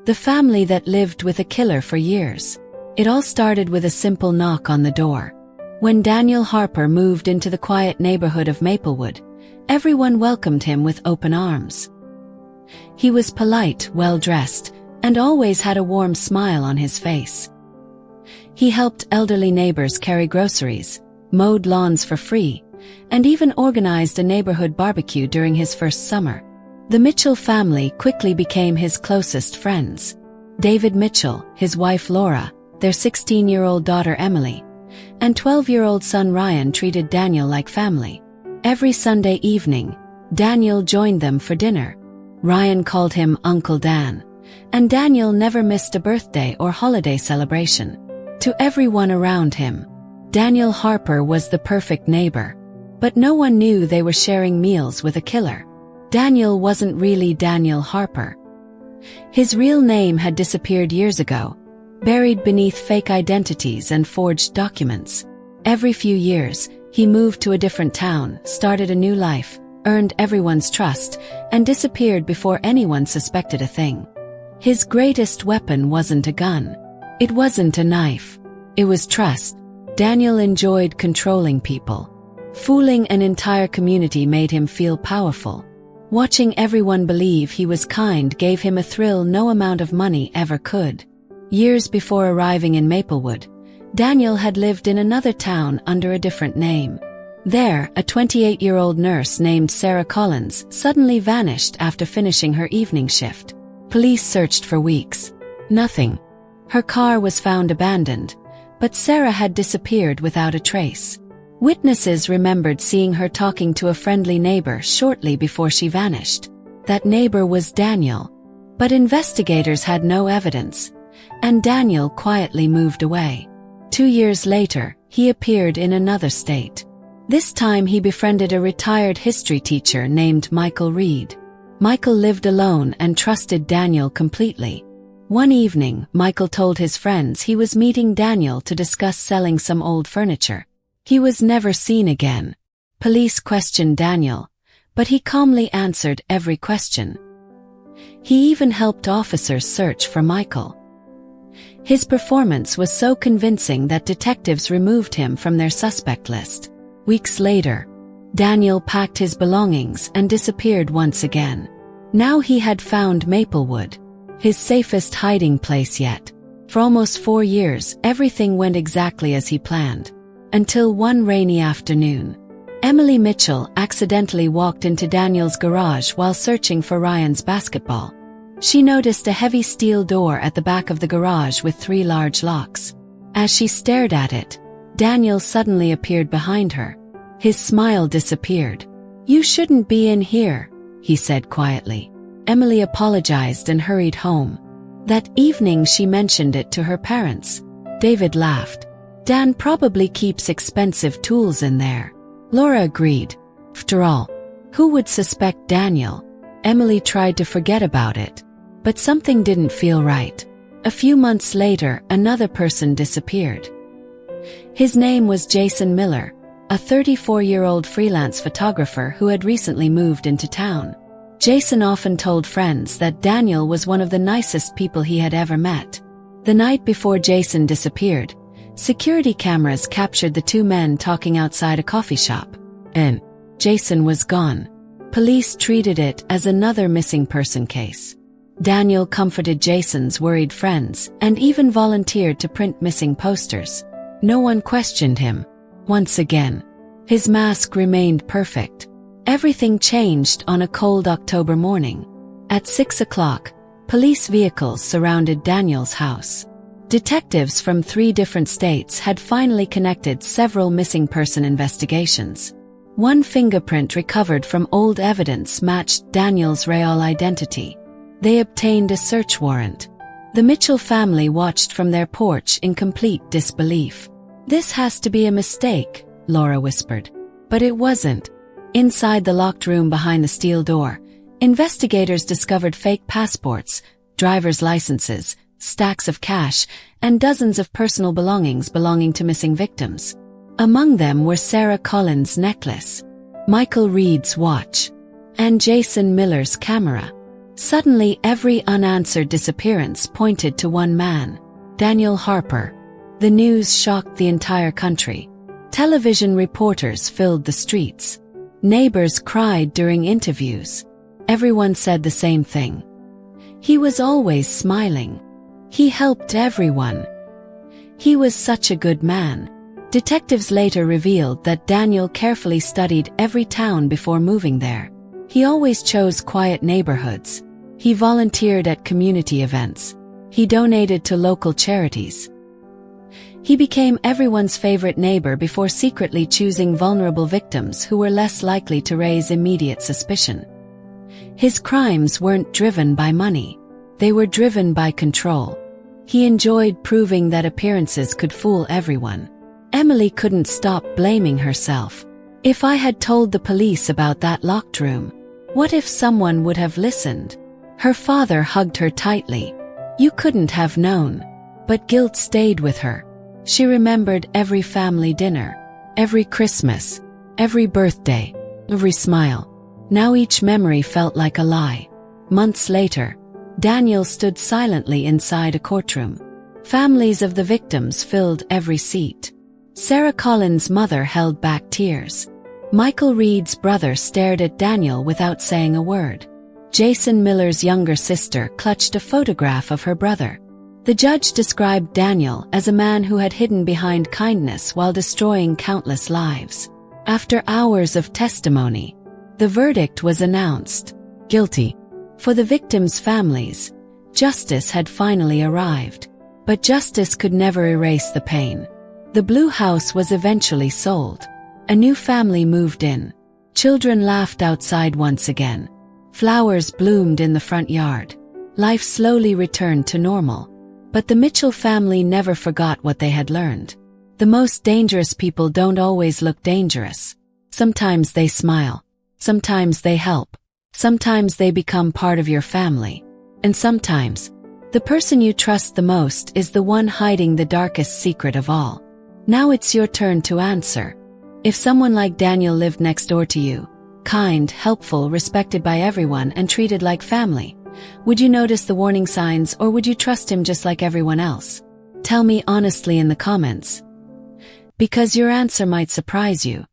The family that lived with a killer for years. It all started with a simple knock on the door. When Daniel Harper moved into the quiet neighborhood of Maplewood, everyone welcomed him with open arms. He was polite, well-dressed, and always had a warm smile on his face. He helped elderly neighbors carry groceries, mowed lawns for free, and even organized a neighborhood barbecue during his first summer. The Mitchell family quickly became his closest friends. David Mitchell, his wife Laura, their 16-year-old daughter Emily, and 12-year-old son Ryan treated Daniel like family. Every Sunday evening, Daniel joined them for dinner. Ryan called him Uncle Dan, and Daniel never missed a birthday or holiday celebration. To everyone around him, Daniel Harper was the perfect neighbor. But no one knew they were sharing meals with a killer. Daniel wasn't really Daniel Harper. His real name had disappeared years ago, buried beneath fake identities and forged documents. Every few years, he moved to a different town, started a new life, earned everyone's trust, and disappeared before anyone suspected a thing. His greatest weapon wasn't a gun. It wasn't a knife. It was trust. Daniel enjoyed controlling people. Fooling an entire community made him feel powerful. Watching everyone believe he was kind gave him a thrill no amount of money ever could. Years before arriving in Maplewood, Daniel had lived in another town under a different name. There, a 28-year-old nurse named Sarah Collins suddenly vanished after finishing her evening shift. Police searched for weeks. Nothing. Her car was found abandoned, but Sarah had disappeared without a trace. Witnesses remembered seeing her talking to a friendly neighbor shortly before she vanished. That neighbor was Daniel. But investigators had no evidence, and Daniel quietly moved away. 2 years later, he appeared in another state. This time he befriended a retired history teacher named Michael Reed. Michael lived alone and trusted Daniel completely. One evening, Michael told his friends he was meeting Daniel to discuss selling some old furniture. He was never seen again. Police questioned Daniel, but he calmly answered every question. He even helped officers search for Michael. His performance was so convincing that detectives removed him from their suspect list. Weeks later, Daniel packed his belongings and disappeared once again. Now he had found Maplewood, his safest hiding place yet. For almost 4 years, everything went exactly as he planned. Until one rainy afternoon, Emily Mitchell accidentally walked into Daniel's garage while searching for Ryan's basketball. She noticed a heavy steel door at the back of the garage with 3 large locks. As she stared at it, Daniel suddenly appeared behind her. His smile disappeared. "You shouldn't be in here," he said quietly. Emily apologized and hurried home. That evening she mentioned it to her parents. David laughed. "Dan probably keeps expensive tools in there." Laura agreed. After all, who would suspect Daniel? Emily tried to forget about it, but something didn't feel right. A few months later, another person disappeared. His name was Jason Miller, a 34-year-old freelance photographer who had recently moved into town. Jason often told friends that Daniel was one of the nicest people he had ever met. The night before Jason disappeared, security cameras captured the 2 men talking outside a coffee shop. And Jason was gone. Police treated it as another missing person case. Daniel comforted Jason's worried friends and even volunteered to print missing posters. No one questioned him. Once again, his mask remained perfect. Everything changed on a cold October morning. At 6 o'clock, police vehicles surrounded Daniel's house. Detectives from 3 different states had finally connected several missing person investigations. One fingerprint recovered from old evidence matched Daniel's real identity. They obtained a search warrant. The Mitchell family watched from their porch in complete disbelief. "This has to be a mistake," Laura whispered. But it wasn't. Inside the locked room behind the steel door, investigators discovered fake passports, driver's licenses, stacks of cash, and dozens of personal belongings belonging to missing victims. Among them were Sarah Collins' necklace, Michael Reed's watch, and Jason Miller's camera. Suddenly, every unanswered disappearance pointed to one man, Daniel Harper. The news shocked the entire country. Television reporters filled the streets. Neighbors cried during interviews. Everyone said the same thing. He was always smiling. He helped everyone. He was such a good man. Detectives later revealed that Daniel carefully studied every town before moving there. He always chose quiet neighborhoods. He volunteered at community events. He donated to local charities. He became everyone's favorite neighbor before secretly choosing vulnerable victims who were less likely to raise immediate suspicion. His crimes weren't driven by money. They were driven by control. He enjoyed proving that appearances could fool everyone. Emily couldn't stop blaming herself. If I had told the police about that locked room, what if someone would have listened? Her father hugged her tightly. You couldn't have known. But guilt stayed with her. She remembered every family dinner, every Christmas, every birthday, every smile. Now each memory felt like a lie. Months later, Daniel stood silently inside a courtroom. Families of the victims filled every seat. Sarah Collins' mother held back tears. Michael Reed's brother stared at Daniel without saying a word. Jason Miller's younger sister clutched a photograph of her brother. The judge described Daniel as a man who had hidden behind kindness while destroying countless lives. After hours of testimony, the verdict was announced: guilty. For the victims' families, justice had finally arrived. But justice could never erase the pain. The Blue House was eventually sold. A new family moved in. Children laughed outside once again. Flowers bloomed in the front yard. Life slowly returned to normal. But the Mitchell family never forgot what they had learned. The most dangerous people don't always look dangerous. Sometimes they smile. Sometimes they help. Sometimes they become part of your family. And sometimes, the person you trust the most is the one hiding the darkest secret of all. Now it's your turn to answer. If someone like Daniel lived next door to you, kind, helpful, respected by everyone, and treated like family, would you notice the warning signs, or would you trust him just like everyone else? Tell me honestly in the comments, because your answer might surprise you.